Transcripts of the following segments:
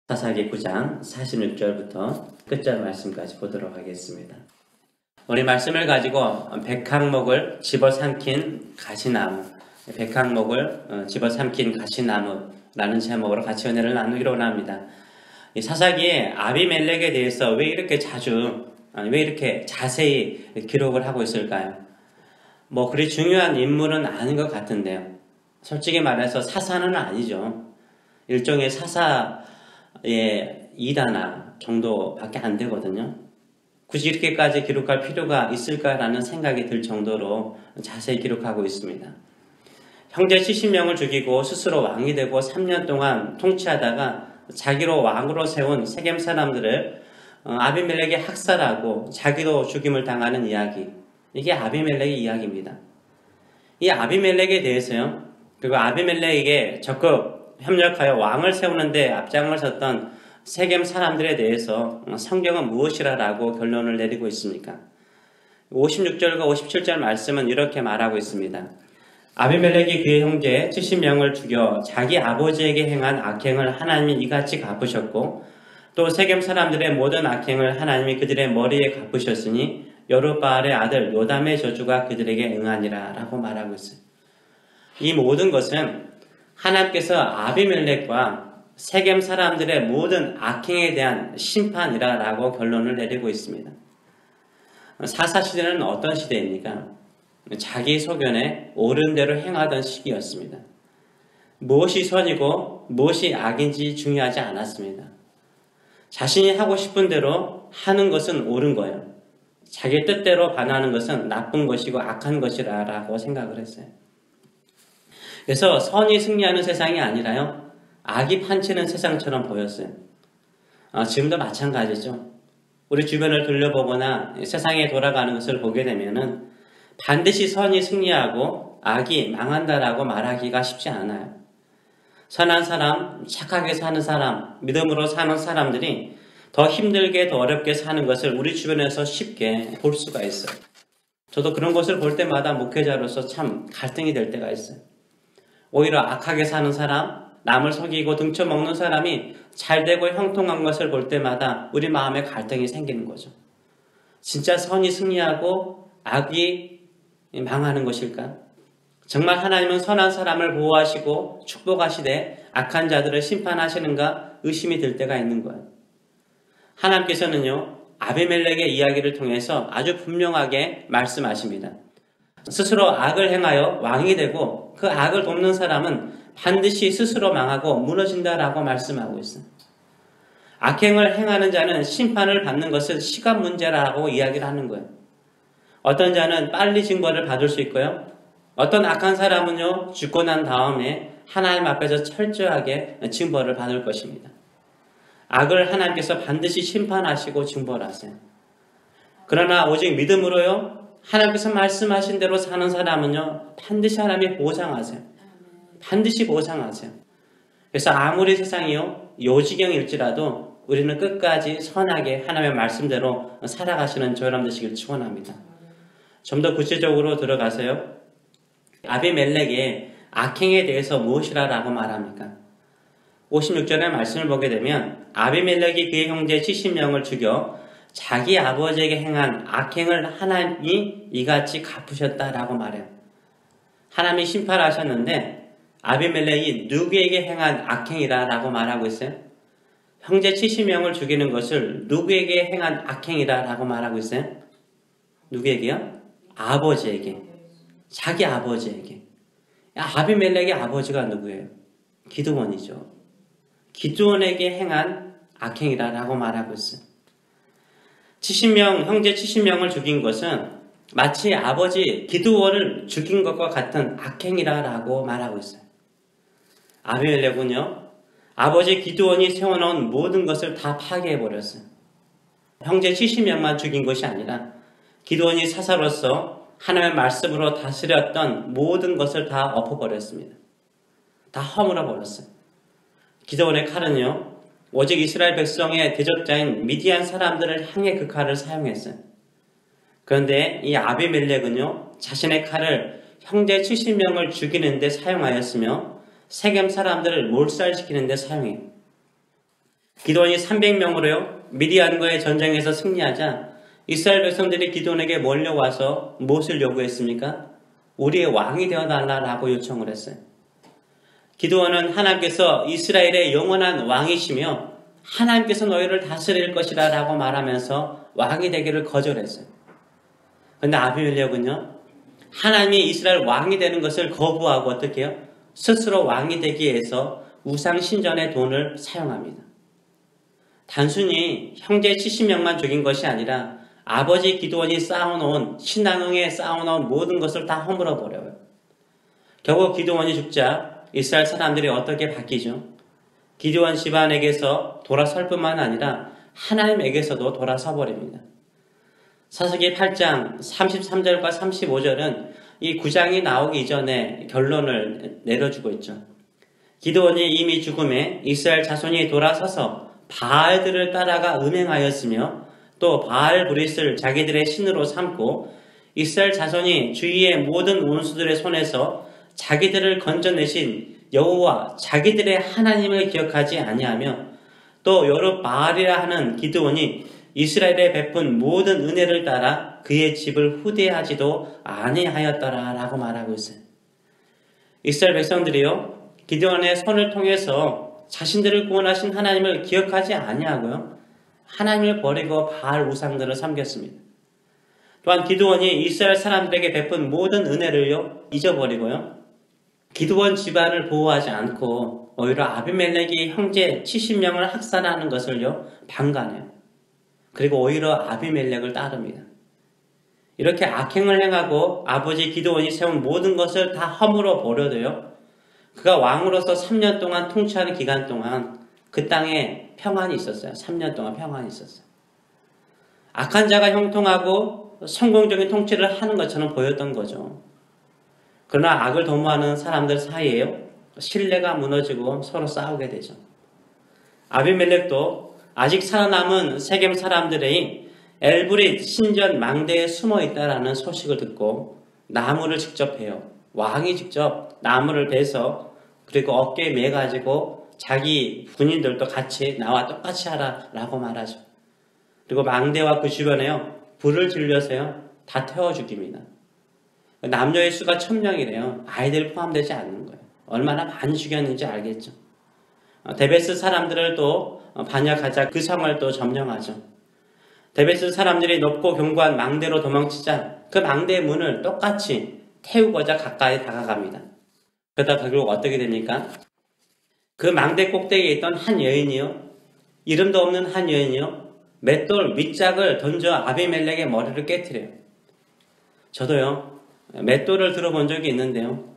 사사기 9장 46절부터 끝절 말씀까지 보도록 하겠습니다. 우리 말씀을 가지고 백항목을 집어삼킨 가시나무, 백항목을 집어삼킨 가시나무라는 제목으로 같이 은혜를 나누기로 원합니다. 이 사사기에 아비멜렉에 대해서 왜 이렇게 자세히 기록을 하고 있을까요? 그리 중요한 인물은 아닌 것 같은데요. 솔직히 말해서 사사는 아니죠. 일종의 사사의 2단화 정도밖에 안 되거든요. 굳이 이렇게까지 기록할 필요가 있을까라는 생각이 들 정도로 자세히 기록하고 있습니다. 형제 70명을 죽이고 스스로 왕이 되고 3년 동안 통치하다가 자기로 왕으로 세운 세겜 사람들을 아비멜렉이 학살하고 자기도 죽임을 당하는 이야기, 이게 아비멜렉의 이야기입니다. 이 아비멜렉에 대해서요, 그리고 아비멜렉에게 적극 협력하여 왕을 세우는데 앞장을 섰던 세겜 사람들에 대해서 성경은 무엇이라고 결론을 내리고 있습니까? 56절과 57절 말씀은 이렇게 말하고 있습니다. 아비멜렉이 그의 형제 70명을 죽여 자기 아버지에게 행한 악행을 하나님이 이같이 갚으셨고, 또 세겜 사람들의 모든 악행을 하나님이 그들의 머리에 갚으셨으니 여룻바알의 아들 요담의 저주가 그들에게 응하니라 라고 말하고 있어요. 이 모든 것은 하나님께서 아비멜렉과 세겜 사람들의 모든 악행에 대한 심판이라고 결론을 내리고 있습니다. 사사시대는 어떤 시대입니까? 자기 소견에 옳은 대로 행하던 시기였습니다. 무엇이 선이고 무엇이 악인지 중요하지 않았습니다. 자신이 하고 싶은 대로 하는 것은 옳은 거예요. 자기 뜻대로 반하는 것은 나쁜 것이고 악한 것이라고 생각을 했어요. 그래서 선이 승리하는 세상이 아니라요, 악이 판치는 세상처럼 보였어요. 지금도 마찬가지죠. 우리 주변을 둘러보거나 세상에 돌아가는 것을 보게 되면은 반드시 선이 승리하고 악이 망한다라고 말하기가 쉽지 않아요. 선한 사람, 착하게 사는 사람, 믿음으로 사는 사람들이 더 힘들게, 더 어렵게 사는 것을 우리 주변에서 쉽게 볼 수가 있어요. 저도 그런 것을 볼 때마다 목회자로서 참 갈등이 될 때가 있어요. 오히려 악하게 사는 사람, 남을 속이고 등쳐먹는 사람이 잘되고 형통한 것을 볼 때마다 우리 마음에 갈등이 생기는 거죠. 진짜 선이 승리하고 악이 망하는 것일까? 정말 하나님은 선한 사람을 보호하시고 축복하시되 악한 자들을 심판하시는가 의심이 들 때가 있는 거예요. 하나님께서는요, 아비멜렉의 이야기를 통해서 아주 분명하게 말씀하십니다. 스스로 악을 행하여 왕이 되고 그 악을 돕는 사람은 반드시 스스로 망하고 무너진다라고 말씀하고 있어요. 악행을 행하는 자는 심판을 받는 것은 시간 문제라고 이야기를 하는 거예요. 어떤 자는 빨리 징벌을 받을 수 있고요, 어떤 악한 사람은요, 죽고 난 다음에 하나님 앞에서 철저하게 징벌을 받을 것입니다. 악을 하나님께서 반드시 심판하시고 징벌하세요. 그러나 오직 믿음으로요, 하나님께서 말씀하신 대로 사는 사람은요, 반드시 하나님이 보상하세요. 반드시 보상하세요. 그래서 아무리 세상이요, 요지경일지라도 우리는 끝까지 선하게 하나님의 말씀대로 살아가시는 저희 여러분 되시길 축원합니다. 좀 더 구체적으로 들어가세요. 아비멜렉의 악행에 대해서 무엇이라고 말합니까? 56절의 말씀을 보게 되면 아비멜렉이 그의 형제 70명을 죽여 자기 아버지에게 행한 악행을 하나님이 이같이 갚으셨다라고 말해요. 하나님이 심판하셨는데 아비멜렉이 누구에게 행한 악행이라고 말하고 있어요? 형제 70명을 죽이는 것을 누구에게 행한 악행이라고 말하고 있어요? 누구에게요? 아버지에게. 자기 아버지에게. 아비멜렉의 아버지가 누구예요? 기드온이죠. 기드온에게 행한 악행이라고 말하고 있어요. 형제 70명을 죽인 것은 마치 아버지 기드온을 죽인 것과 같은 악행이라고 말하고 있어요. 아비멜렉은요, 아버지 기드온이 세워놓은 모든 것을 다 파괴해버렸어요. 형제 70명만 죽인 것이 아니라 기드온이 사사로서 하나님의 말씀으로 다스렸던 모든 것을 다 엎어버렸습니다. 다 허물어버렸어요. 기드온의 칼은요, 오직 이스라엘 백성의 대적자인 미디안 사람들을 향해 그 칼을 사용했어요. 그런데 이 아비멜렉은요, 자신의 칼을 형제 70명을 죽이는 데 사용하였으며 세겜 사람들을 몰살시키는 데 사용해요. 기드온이 300명으로요 미디안과의 전쟁에서 승리하자 이스라엘 백성들이 기드온에게 몰려와서 무엇을 요구했습니까? 우리의 왕이 되어달라고 요청을 했어요. 기드온은 하나님께서 이스라엘의 영원한 왕이시며 하나님께서 너희를 다스릴 것이라 라고 말하면서 왕이 되기를 거절했어요. 그런데 아비멜렉은요, 하나님이 이스라엘 왕이 되는 것을 거부하고 어떻게 해요? 스스로 왕이 되기 위해서 우상 신전의 돈을 사용합니다. 단순히 형제 70명만 죽인 것이 아니라 아버지 기드온이 쌓아놓은 신앙에 쌓아놓은 모든 것을 다 허물어 버려요. 결국 기드온이 죽자 이스라엘 사람들이 어떻게 바뀌죠? 기드온 집안에게서 돌아설 뿐만 아니라 하나님에게서도 돌아서 버립니다. 사사기 8장 33절과 35절은 이 9장이 나오기 이전에 결론을 내려주고 있죠. 기드온이 이미 죽음에 이스라엘 자손이 돌아서서 바알들을 따라가 음행하였으며 또 바알 브릿을 자기들의 신으로 삼고 이스라엘 자손이 주위의 모든 원수들의 손에서 자기들을 건져내신 여호와 자기들의 하나님을 기억하지 아니하며 또 여러 바알이라 하는 기드온이 이스라엘에 베푼 모든 은혜를 따라 그의 집을 후대하지도 아니하였더라 라고 말하고 있어요. 이스라엘 백성들이요 기드온의 손을 통해서 자신들을 구원하신 하나님을 기억하지 아니하고요 하나님을 버리고 바알 우상들을 섬겼습니다. 또한 기드온이 이스라엘 사람들에게 베푼 모든 은혜를요 잊어버리고요 기드온 집안을 보호하지 않고 오히려 아비멜렉이 형제 70명을 학살하는 것을요 방관해요. 그리고 오히려 아비멜렉을 따릅니다. 이렇게 악행을 행하고 아버지 기드온이 세운 모든 것을 다 허물어 버려도요 그가 왕으로서 3년 동안 통치하는 기간 동안 그 땅에 평안이 있었어요. 3년 동안 평안이 있었어요. 악한 자가 형통하고 성공적인 통치를 하는 것처럼 보였던 거죠. 그러나 악을 도모하는 사람들 사이에요 신뢰가 무너지고 서로 싸우게 되죠. 아비멜렉도 아직 살아남은 세겜 사람들의 엘브릿 신전 망대에 숨어 있다라는 소식을 듣고 나무를 직접 베요. 왕이 직접 나무를 베서 그리고 어깨에 매가지고 자기 군인들도 같이 나와 똑같이 하라라고 말하죠. 그리고 망대와 그 주변에요 불을 질려서요 다 태워 죽입니다. 남녀의 수가 1000명이래요. 아이들 포함되지 않는 거예요. 얼마나 많이 죽였는지 알겠죠. 데베스 사람들을 또 반역하자 그 성을 또 점령하죠. 데베스 사람들이 높고 견고한 망대로 도망치자 그 망대의 문을 똑같이 태우고자 가까이 다가갑니다. 그러다 결국 어떻게 됩니까? 그 망대 꼭대기에 있던 한 여인이요 이름도 없는 한 여인이요 맷돌 밑짝을 던져 아비멜렉의 머리를 깨트려요. 저도요 맷돌을 들어본 적이 있는데요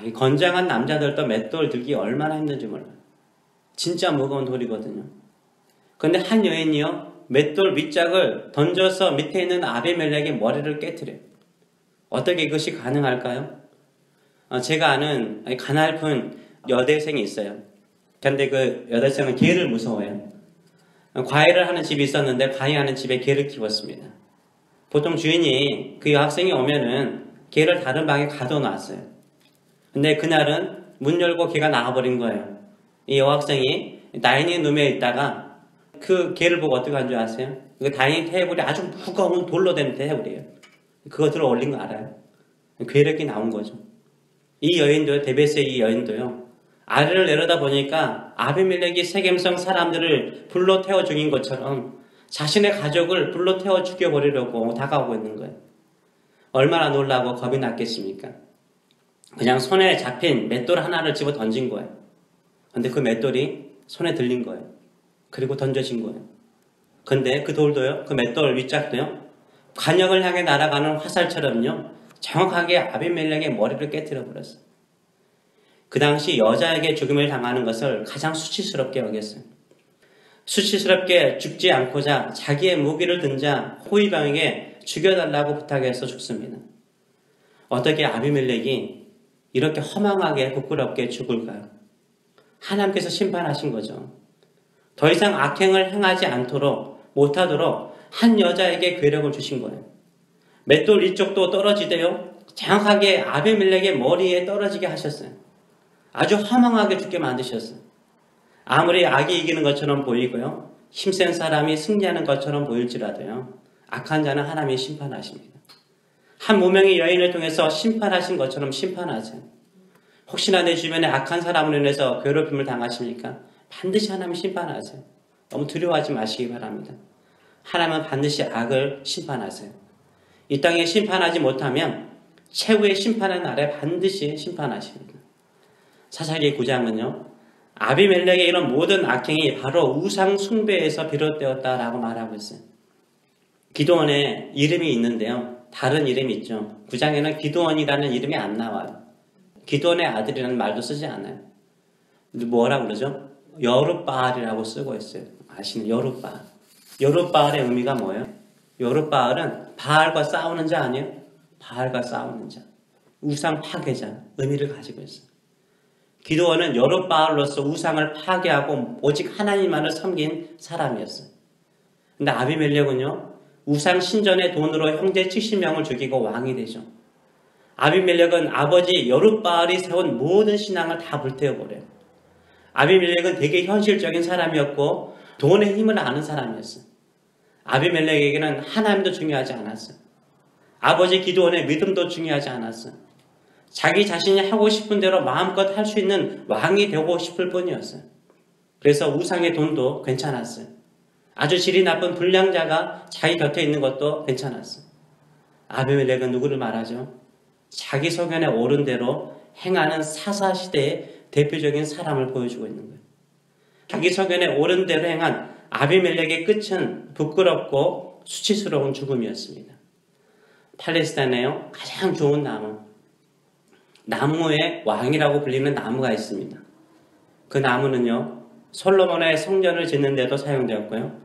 이 건장한 남자들도 맷돌 들기 얼마나 힘든지 몰라요. 진짜 무거운 돌이거든요. 그런데 한 여인이요 맷돌 밑짝을 던져서 밑에 있는 아비멜렉의 머리를 깨트려요. 어떻게 이것이 가능할까요? 제가 아는 가냘픈 여대생이 있어요. 그런데 그 여대생은 개를 무서워해요. 과외를 하는 집이 있었는데 과외하는 집에 개를 키웠습니다. 보통 주인이 그 여학생이 오면은 개를 다른 방에 가둬놨어요. 근데 그날은 문 열고 개가 나가버린 거예요. 이 여학생이 다이닝 룸에 있다가 그 개를 보고 어떻게 한 줄 아세요? 그 다이닝 테이블이 아주 무거운 돌로 된 테이블이에요. 그거 들어 올린 거 알아요? 괴력이 나온 거죠. 이 여인도요, 데베스의 이 여인도요, 아래를 내려다 보니까 아비멜렉이 세겜성 사람들을 불로 태워 죽인 것처럼 자신의 가족을 불로 태워 죽여버리려고 다가오고 있는 거예요. 얼마나 놀라고 겁이 났겠습니까? 그냥 손에 잡힌 맷돌 하나를 집어 던진 거예요. 근데 그 맷돌이 손에 들린 거예요. 그리고 던져진 거예요. 근데 그 돌도요, 그 맷돌 윗짝도요, 관역을 향해 날아가는 화살처럼요, 정확하게 아비멜렉의 머리를 깨뜨려 버렸어요. 그 당시 여자에게 죽임을 당하는 것을 가장 수치스럽게 여겼어요. 수치스럽게 죽지 않고자 자기의 무기를 든 자 호위병에게 죽여달라고 부탁해서 죽습니다. 어떻게 아비멜렉이 이렇게 허망하게 부끄럽게 죽을까요? 하나님께서 심판하신 거죠. 더 이상 악행을 행하지 않도록 못하도록 한 여자에게 괴력을 주신 거예요. 맷돌 이쪽도 떨어지대요. 정확하게 아비멜렉의 머리에 떨어지게 하셨어요. 아주 허망하게 죽게 만드셨어요. 아무리 악이 이기는 것처럼 보이고요. 힘센 사람이 승리하는 것처럼 보일지라도요. 악한 자는 하나님이 심판하십니다. 한 무명의 여인을 통해서 심판하신 것처럼 심판하세요. 혹시나 내 주변에 악한 사람으로 인해서 괴롭힘을 당하십니까? 반드시 하나님이 심판하세요. 너무 두려워하지 마시기 바랍니다. 하나님은 반드시 악을 심판하세요. 이 땅에 심판하지 못하면 최후의 심판의 날에 반드시 심판하십니다. 사사기 9장은요. 아비멜렉의 이런 모든 악행이 바로 우상 숭배에서 비롯되었다라고 말하고 있어요. 기드온의 이름이 있는데요. 다른 이름이 있죠. 9장에는 기드온이라는 이름이 안 나와요. 기드온의 아들이라는 말도 쓰지 않아요. 뭐라고 그러죠? 여룻바알이라고 쓰고 있어요. 아시는 여룻바알. 여룻바알의 의미가 뭐예요? 여룻바알은 바알과 싸우는 자 아니에요? 바알과 싸우는 자. 우상 파괴자 의미를 가지고 있어요. 기드온은 여룻바알로서 우상을 파괴하고 오직 하나님만을 섬긴 사람이었어요. 근데 아비멜렉은요. 우상 신전의 돈으로 형제 70명을 죽이고 왕이 되죠. 아비멜렉은 아버지 여룻바알이 세운 모든 신앙을 다 불태워버려요. 아비멜렉은 되게 현실적인 사람이었고 돈의 힘을 아는 사람이었어요. 아비멜렉에게는 하나님도 중요하지 않았어요. 아버지 기드온의 믿음도 중요하지 않았어요. 자기 자신이 하고 싶은 대로 마음껏 할 수 있는 왕이 되고 싶을 뿐이었어요. 그래서 우상의 돈도 괜찮았어요. 아주 질이 나쁜 불량자가 자기 곁에 있는 것도 괜찮았어요. 아비멜렉은 누구를 말하죠? 자기 소견에 옳은 대로 행하는 사사시대의 대표적인 사람을 보여주고 있는 거예요. 자기 소견에 옳은 대로 행한 아비멜렉의 끝은 부끄럽고 수치스러운 죽음이었습니다. 팔레스타인에요. 가장 좋은 나무의 왕이라고 불리는 나무가 있습니다. 그 나무는요. 솔로몬의 성전을 짓는 데도 사용되었고요.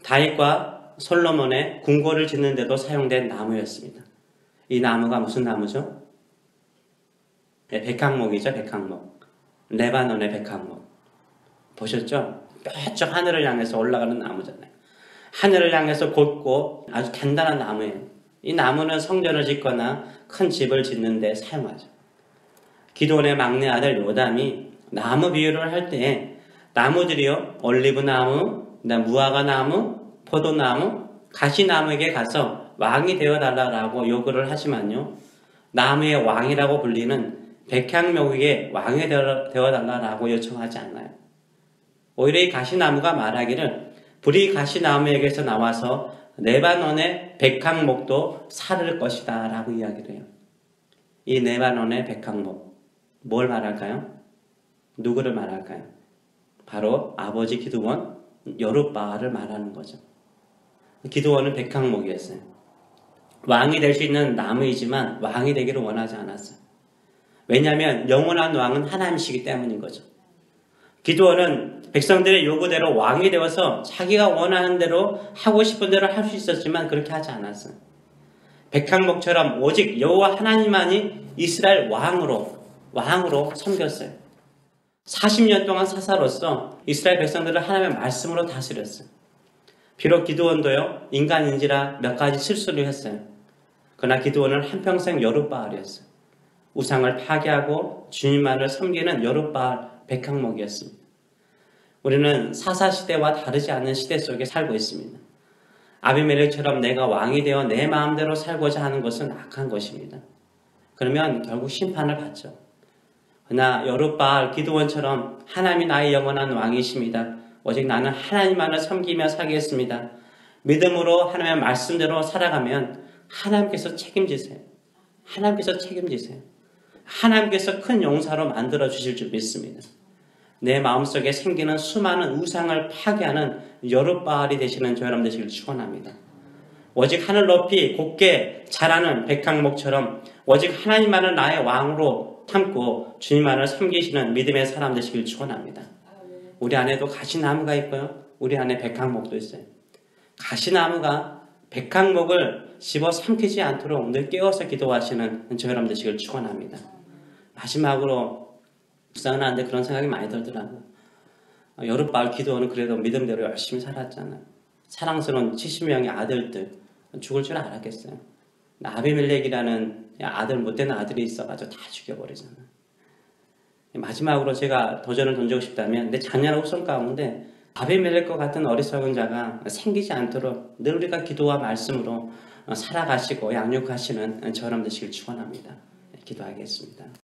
다윗과 솔로몬의 궁궐을 짓는 데도 사용된 나무였습니다. 이 나무가 무슨 나무죠? 네, 백향목이죠. 백향목. 레바논의 백향목. 보셨죠? 뾰족 하늘을 향해서 올라가는 나무잖아요. 하늘을 향해서 곧고 아주 단단한 나무예요. 이 나무는 성전을 짓거나 큰 집을 짓는 데 사용하죠. 기드온의 막내 아들 요담이 나무 비유를 할 때 나무들이요. 올리브나무, 무화과나무, 포도나무, 가시나무에게 가서 왕이 되어달라고 요구를 하지만요. 나무의 왕이라고 불리는 백향목에게 왕이 되어달라고 요청하지 않나요? 오히려 이 가시나무가 말하기를 불이 가시나무에게서 나와서 레바논의 백향목도 살을 것이다 라고 이야기를 해요. 이 레바논의 백향목 뭘 말할까요? 누구를 말할까요? 바로 아버지 기드온 여룻바알을 말하는 거죠. 기드온은 백향목이었어요. 왕이 될 수 있는 나무이지만 왕이 되기를 원하지 않았어요. 왜냐하면 영원한 왕은 하나님이시기 때문인 거죠. 기드온은 백성들의 요구대로 왕이 되어서 자기가 원하는 대로 하고 싶은 대로 할 수 있었지만 그렇게 하지 않았어요. 백향목처럼 오직 여호와 하나님만이 이스라엘 왕으로 섬겼어요. 40년 동안 사사로서 이스라엘 백성들을 하나님의 말씀으로 다스렸어요. 비록 기드온도요 인간인지라 몇 가지 실수를 했어요. 그러나 기드온은 한평생 여룻바알이었어요. 우상을 파괴하고 주님만을 섬기는 여룻바알 백향목이었습니다. 우리는 사사시대와 다르지 않는 시대 속에 살고 있습니다. 아비멜렉처럼 내가 왕이 되어 내 마음대로 살고자 하는 것은 악한 것입니다. 그러면 결국 심판을 받죠. 그러나 여룻바알 기드온처럼 하나님이 나의 영원한 왕이십니다. 오직 나는 하나님만을 섬기며 살겠습니다. 믿음으로 하나님의 말씀대로 살아가면 하나님께서 책임지세요. 하나님께서 책임지세요. 하나님께서 큰 용사로 만들어 주실 줄 믿습니다. 내 마음속에 생기는 수많은 우상을 파괴하는 여룻바알이 되시는 저 여러분 되시길 축원합니다. 오직 하늘 높이 곱게 자라는 백향목처럼 오직 하나님만을 나의 왕으로 참고 주님만을 섬기시는 믿음의 사람 되시길 축원합니다. 우리 안에도 가시나무가 있고요. 우리 안에 백향목도 있어요. 가시나무가 백향목을 집어삼키지 않도록 늘 깨워서 기도하시는 저 여러분 되시길 축원합니다. 마지막으로 묵상은 하는데 그런 생각이 많이 들더라고요. 여룻바알 기드온은 그래도 믿음대로 열심히 살았잖아요. 사랑스러운 70명의 아들들 죽을 줄 알았겠어요. 아비멜렉이라는 아들 못되는 아들이 있어가지고 다 죽여버리잖아요. 마지막으로 제가 도전을 던지고 싶다면 내 자녀의 후손 가운데 아비멜렉 것 같은 어리석은 자가 생기지 않도록 늘 우리가 기도와 말씀으로 살아가시고 양육하시는 저럼 되시길 축원합니다. 기도하겠습니다.